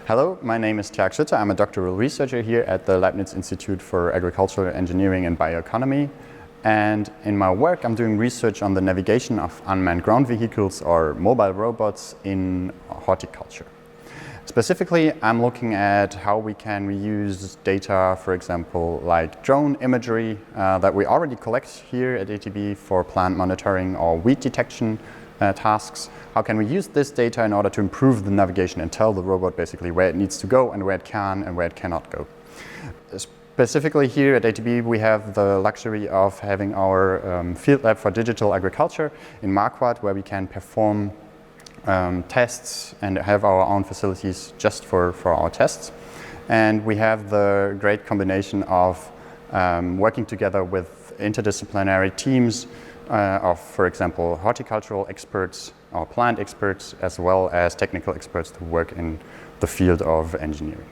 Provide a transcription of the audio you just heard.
Hello, my name is Tjark Schütte. I'm a doctoral researcher here at the Leibniz Institute for Agricultural Engineering and Bioeconomy. And in my work, I'm doing research on the navigation of unmanned ground vehicles or mobile robots in horticulture. Specifically, I'm looking at how we can reuse data, for example, like drone imagery that we already collect here at ATB for plant monitoring or weed detection tasks. How can we use this data in order to improve the navigation and tell the robot basically where it needs to go and where it can and where it cannot go. Specifically here at ATB, we have the luxury of having our Fieldlab for digital agriculture in Marquardt, where we can perform tests and have our own facilities just for our tests. And we have the great combination of working together with interdisciplinary teams of, for example, horticultural experts or plant experts, as well as technical experts who work in the field of engineering.